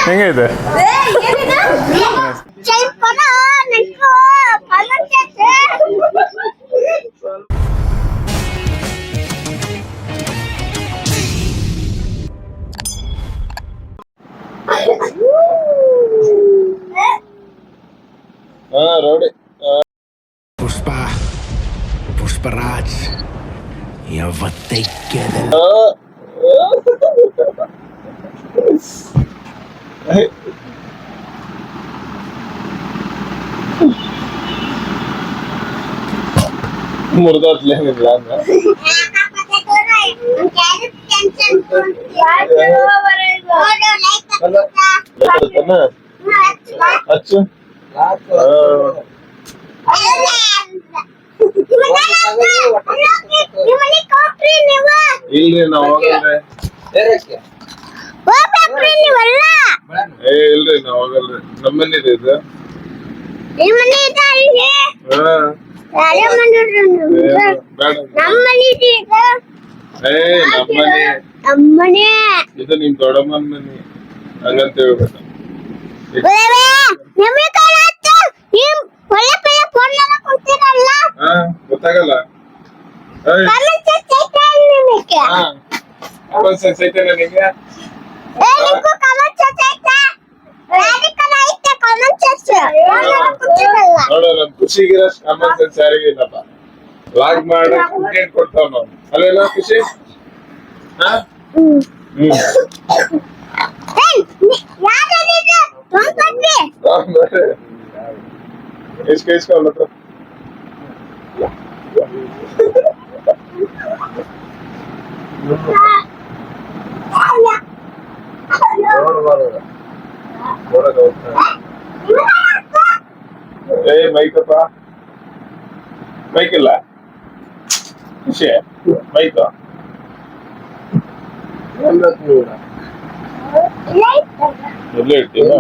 ಹೆಂಗೈತೆ? ರೌಡಿ ಪುಷ್ಪರಾಜ್ ಯಾವತ್ತೈಕ್ಯ ಮುರಿದೋತ್ಲೇನಿಲ್ಲ ಅಂದ ಹಚ್ಚು ಇಲ್ರಿ ನಾವ್ ಹೋಗಲ್ರಿ. ಇಲ್ರಿ ನಾವ್ ಹೋಗಲ್ರಿ. ನಮ್ಮನೇಲಿ ಇದು ನಮ್ಮನೆ ಇದು ನಿಮ್ ದೊಡ್ಡಮ್ಮನ ಮನೆ ಹಂಗಂತ ಹೇಳ್ಬೇಕು. ಗೊತ್ತಾಗಲ್ಲ ಐತೆ ನಿಂಗೆ ನೋಡ ನಮ್ ಖುಷಿಗಿರೋ ಕಾಮನ್ ಸೆನ್ಸ್ ಯಾರಿಗೂ ಇಲ್ಲಪ್ಪ. ಲಾಗ್ ಮಾಡಿ ಕಂಟೆಂಟ್ ಕೊಡ್ತಾವ ನಾವು ಅಲ್ಲೆಲ್ಲ ಖುಷಿ. ಇಸ್ಕೊಳ್ಳ ಮೈಕಪ್ಪ ಮೈಕಿಲ್ಲ ಖುಷಿ ಮೈಕ ಎಲ್ಲ ಇರ್ತೀವ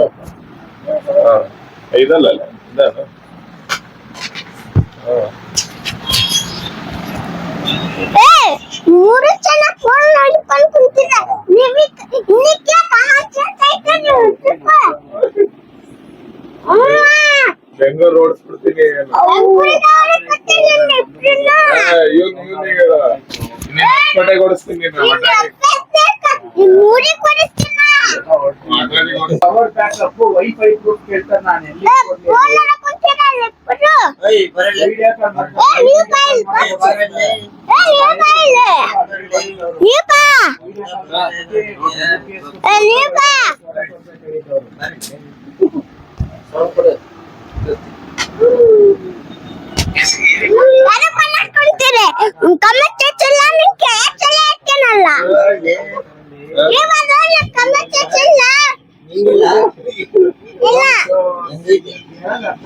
ಇದಲ್ಲ ಇದಾನ ಮೂರು ಜನ ಫೋನ್ ನೋಡ್ಕೊಂಡು ಕುಂತಿರ ನಿಕ್ಕೆ ಬೆಂಗಳೂರು ಓಡಿಸ್ಬಿಡ್ತೀನಿ. ಕೋಟೆಗೆ ಓಡಿಸ್ತೀನಿ. ವೈಫೈ ಪ್ರೂಫ್ ಕೇಳ್ತಾರೆ. ನಾನು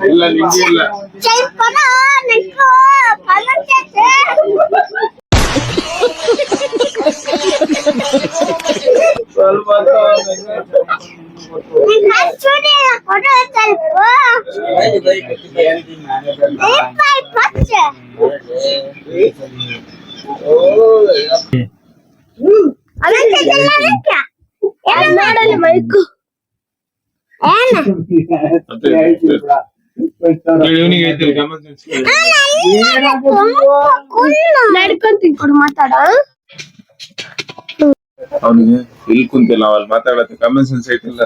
ಎಲ್ಲಿ ಇಲ್ಲ ನಿಂಗೆ ಇಲ್ಲ ಸ್ವಲ್ಪ ಮೈಕು ನಡ್ಕೊಂತೀನಿ ಕೊಡು ಮಾತಾಡ. ಅವನಿಗೆ ಇಲ್ಲಿ ಕುಂತಿಲ್ಲ ನಾವ್ ಅಲ್ಲಿ ಮಾತಾಡತ್ತೆ ಕಾಮನ್ ಸೆನ್ಸ್ ಐತಿಲ್ಲ.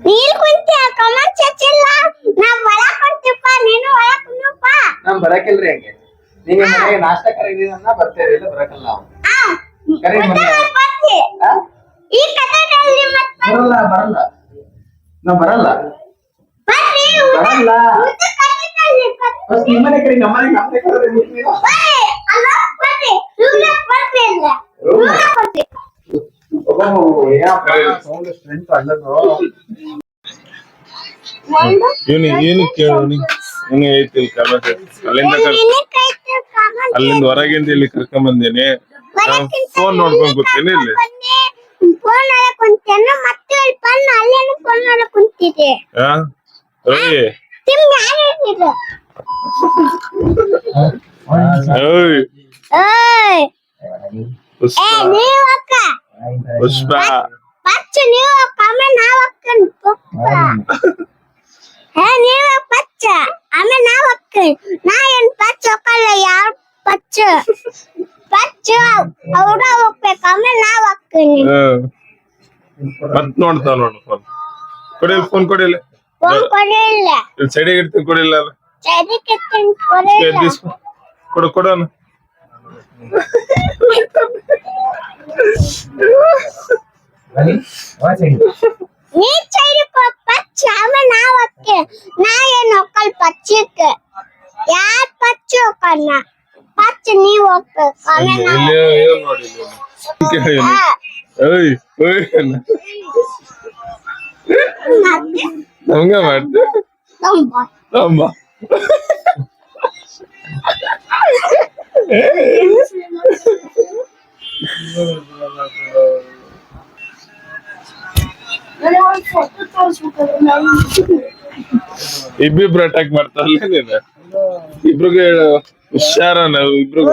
ನೀಲ್ ಕುಂತಿ ಕಾಮನ್ ಸೆನ್ಸ್ ಇಲ್ಲ. ನಾವ್ ಒಳಗ್ ಕೊಡ್ತೀಪ್ಪ, ನೀನು ಒಳಗ್ ಕುಂದಪ್ಪ. ನಾನ್ ಬರಕಿಲ್ರಿ ಹಂಗೆ. ನೀವೇ ಮನೆಗೆ ನಾಷ್ಟ ಕರೀದಿರನ್ನ ಬರ್ತೇವೆ, ಇಲ್ಲ ಬರಕಲ್ಲ ನಾವು. ಕರಿ ಮನೆ ಈ ಕಥೆಗಳಲ್ಲಿ ಬರಲ್ಲ ಬರಲ್ಲ ನಾವ್ ಬರಲ್ಲ ಬರಲ್ಲ. ನಿಮ್ಮನೆ ಕರಿ ನಮ್ಮನೆ ನಮ್ಮನೆ ಕರೀರಿ. ಏನು ಕೇಳು ಐತಿ ಅಲ್ಲಿಂದ ಹೊರಗಿಂದ ಇಲ್ಲಿ ಕರ್ಕೊಂಡ್ ಬಂದೇನಿ. ಫೋನ್ ನೋಡ್ಕೊಂಡ್ ಕೂತೀನಿ ಇಲ್ಲಿ ಫೋನ್ ಅಲ್ಲ ಕುಂತೇನು ಮತ್ತೆ ಇಲ್ಲಿ ಬಂದು ಅಲ್ಲೇನು ಫೋನ್ ಅಲ್ಲ ಕುಂತಿದೆ ಹಾ ಓಯ್ ತಿಮ್ ಯಾರು ಹೇಳಿದ್ರು ಓಯ್ ಏಯ್ ಪುಷ್ಪ ನೀವು ಅಕ್ಕ ಪುಷ್ಪ ಪಚ್ಚ ನೀವು ಆಮೇಲೆ ನಾವು ಅಕ್ಕನ್ ನೀವು ಪಚ್ಚ ಆಮೇಲೆ ನಾವು ಅಕ್ಕನ್ ನಾ ಏನ್ ಪಚ್ಚ ಹೋಗಲ್ಲ ಯಾರು ಪಚ್ಚ ಪಚ್ಚ ಅವ್ರ ಹೋಗ್ಬೇಕು ಆಮೇಲೆ ನಾವು ಅಕ್ಕನ್ ಮತ್ ನೋಡ್ತಾವ ನೋಡು ಫೋನ್ ಕೊಡಿಲ್ಲ ಫೋನ್ ಕೊಡಿಲ್ಲ ಫೋನ್ ಕೊಡಿಲ್ಲ ಸೈಡಿಗೆ ಇಡ್ತೀನಿ ಕೊಡಿಲ್ಲ ಅಲ್ಲ ಸರಿಕೆ ಕೊಡಿಲ್ಲ ಕೊಡು ಕೊಡೋಣ ನೀ ಸೈಡ್ ಪಚ್ಚ ಆಮೇಲೆ ನಾವು ಅಕ್ಕೆ ನಾ ಏನ್ ಹೋಗಲ್ ಪಚ್ಚಕ್ಕೆ ಯಾರ್ ಪಚ್ಚ ಹೋಗಲ್ಲ ಪಚ್ಚ ನೀವ್ ಹೋಗ್ಬೇಕು ಆಮೇಲೆ ನಾವು ಇಲ್ಲಿ ಏನ್ ನೋಡಿ ಓಯ್ ಓಯ್ ನಮ್ಗೆ ಮಾಡ್ತೀವಿ ಅಮ್ಮ ಇಬ್ಬಿಬ್ರು ಅಟ್ಯಾಕ್ ಮಾಡ್ತಾರಲ್ಲ ನೀನು ಇಬ್ರಿಗೆ ಹುಷಾರ ನಾವು ಇಬ್ರಿಗೂ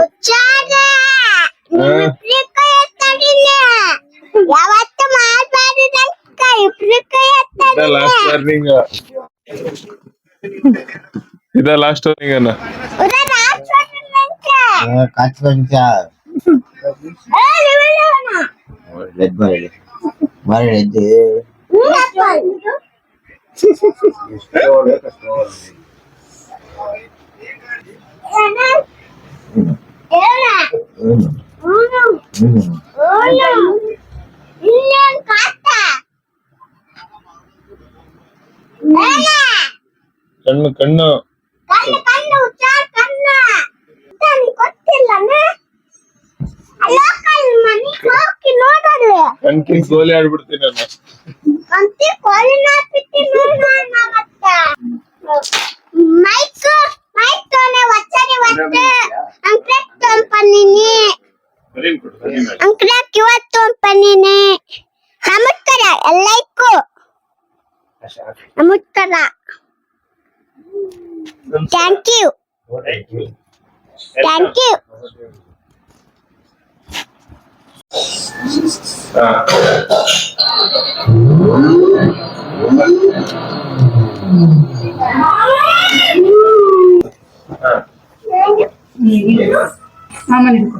ಯಾವತ್ತು ಮಾಡ್ಬಾರ್ದಂಕ ಇಬ್ರು ಲಾಸ್ಟ್ ವಾರ್ನಿಂಗ್ ಇದ ಲಾಸ್ಟ್ ವಾರ್ನಿಂಗ್ ಕಣ್ಣು ಕಣ್ಣು ಕಣ್ಕಿನ್ ಗೋಲಿ ಆಡ್ಬಿಡ್ತೀನಿ ನಾನು ನಮಸ್ಕಾರ ಎಲ್ಲರಿಗೂ ನಮಸ್ಕಾರ ಥ್ಯಾಂಕ್ ಯು ಥ್ಯಾಂಕ್ ಯು ಮಾಮನ್ ಹಿಡ್ಕೊ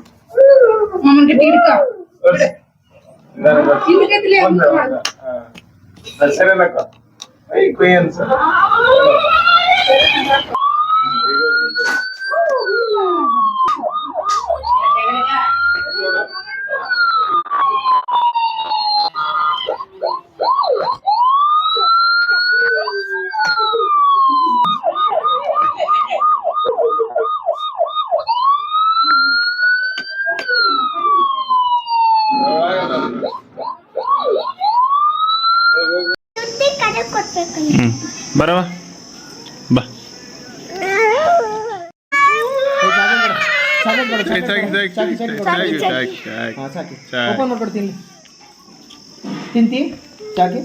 ಮಾಮನ್ ಗಟ್ಟಿ ಹಿಡ್ಕೊ ಬರವಾ ಬಾ ಓಪನ್ ಮಾಡ್ಕೊಡ್ತೀನಿ ತಿಂತಿ ಚಾಕಿ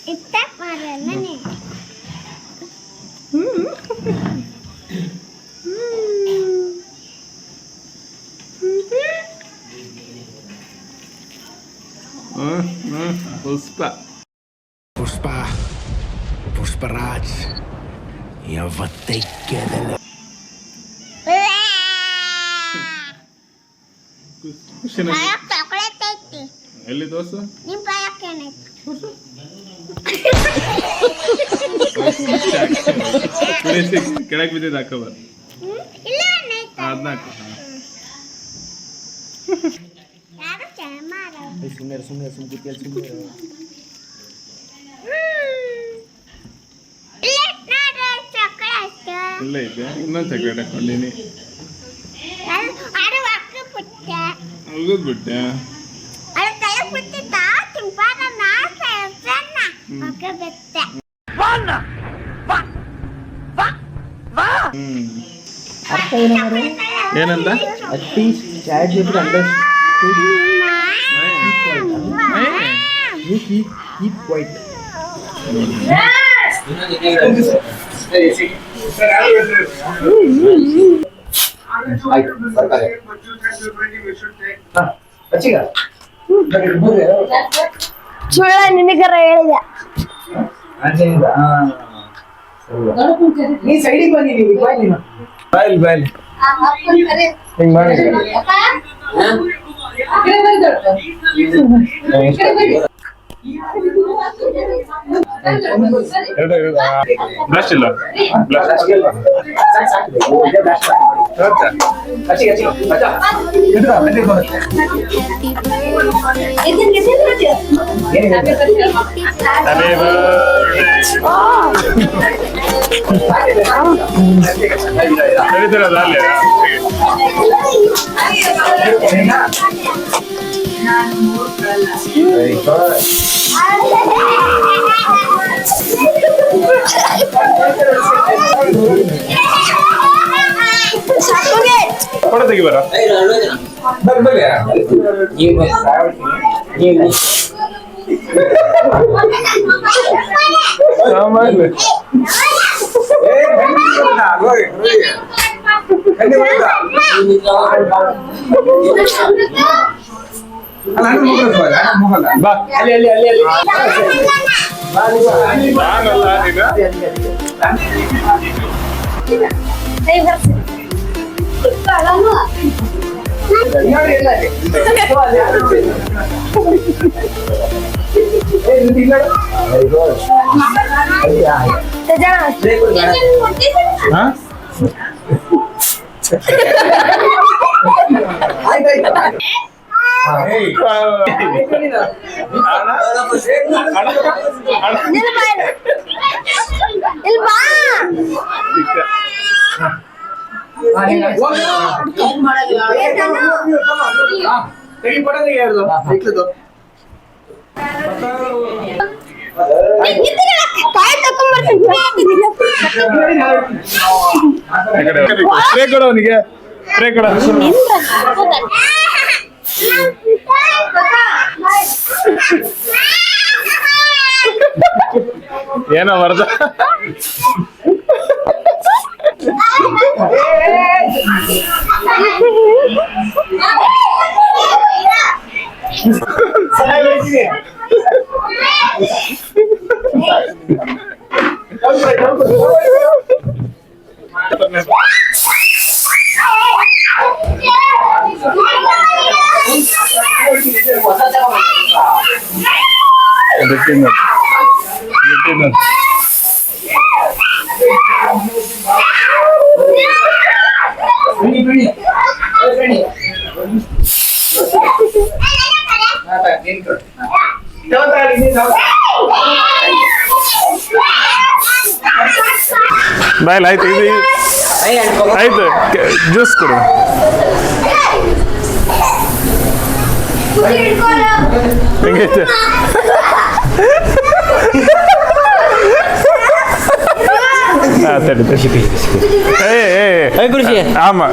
ಇತ್ತ ಮಾರನೆ ಪುಷ್ಪ Puspa. Pusparaj. Yavattekkadala. ಚಾಕ್ಲೇಟ್ ಐತಿ ಎಲ್ಲಿ ದೋಸು ನಿಮ್ ಬಾಯಕ್ಕೆ ಏನೈತಿ ಕೆಳಗೆ ಬಿದ್ದಿದ್ದು ಹಾಕೋಬಾರ ಇಲ್ಲ ಏನೈತಿ ಹದಿನಾಲ್ಕು ಯಾರು ಚಮಾರ ಸುಮ್ಮನೆ ಕೂತ್ಕೊಳ್ಳಿ ಇಲ್ಲ ನೋಡ್ರಿ ಚಾಕ್ಲೇಟ್ ಇಲ್ಲ ಇದೆ ಇನ್ನೊಂದು ಚಾಕ್ಲೇಟ್ ಹಾಕೊಂಡಿನಿ ಅದು ಅಕ್ಕ ಪುಟ್ಟ ಮುಗಿದ್ಬಿಟ್ಟೆ ಅದು ತಲೆ ಪುಟ್ಟಿದ್ದ ತಿಂಪಾದ ನಾಶ ಸಣ್ಣ ಅಕ್ಕ ಬೆತ್ತ ಅರ್ಥ ಏನಂದ್ರೆ ಏನಂತ at least chat GPT understood you keep quiet. ಆಯ್ತು ಬರ್ತಾರೆ. ಹಚ್ಚಿಗ ಸುಳ್ಳ ನಿನಗರ ಹೇಳಿದೆ. ನೀ ಸೈಡಿಗೆ ಬನ್ನಿ, ನೀವು ಬಾಯ್ ಬಾಯ್ಲಿ ಹಿಂಗ್ ಮಾಡಿ ಬ್ಲಶ್ ಇಲ್ಲ ನಡೀತಿರೋದು ಅಲ್ಲಿ ಫೋಟೋ ತೆಗಿಬಾರ ಬಾ ನಾನಲ್ಲ ಸ್ಪ್ರೇ ಕೊಡು ಅವನಿಗೆ, ಸ್ಪ್ರೇ ಕೊಡು. ಏನೋ ಬರ್ದ ಬಾಯ್ ಆಯ್ತು, ಇದು ಆಯ್ತು, ಜ್ಯೂಸ್ ಕೊಡು. ಹೆಂಗೈತೆ? ஆமா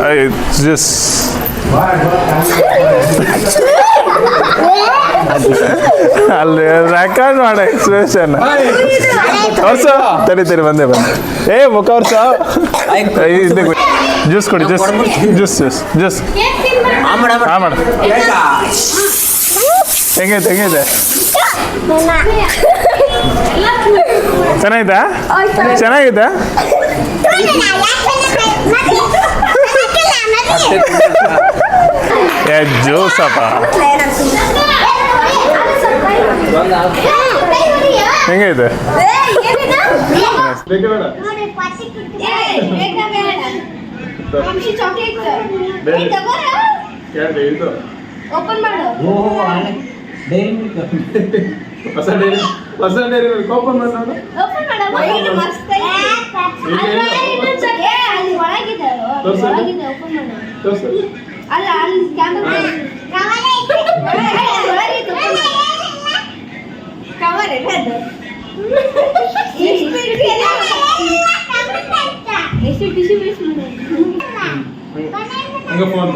ஜஸ்ட் ಅಲ್ಲಿ ರೆಕಾರ್ಡ್ ಮಾಡ ಎಕ್ಸ್ಪ್ರೆಷನ್ ವರ್ಷ ತಡಿ ಬಂದೆ ಮುಖ ವರ್ಷ ಜ್ಯೂಸ್ ಕೊಡಿ, ಜ್ಯೂಸ್ ಮಾಡ. ಹೆಂಗೈತೆ ಚೆನ್ನಾಗಿದೆ ಜ್ಯೂಸಪ್ಪ ಹೆಂಗೈತೆ? ಓಪನ್ ಮಾಡು. ಹೊಸ ಡೈರಿ ಓಪನ್ ಮಾಡೋದು. ಓಪನ್ ಮಾಡು, ಮಸ್ತ್ ಐತೆ. ಅಲ್ಲಿ ಒಳಗಿದೆ ಓಪನ್ ಮಾಡು. ಅಲ್ಲ ಅಲ್ಲಿ ಕ್ಯಾಮೆರಾ ಕವರ್ ಇದೆ. ಎಷ್ಟು ಟಿಶ್ಯೂ ವೇಸ್ಟ್ ಮಾಡಿ ಹಂಗ ಫೋನ್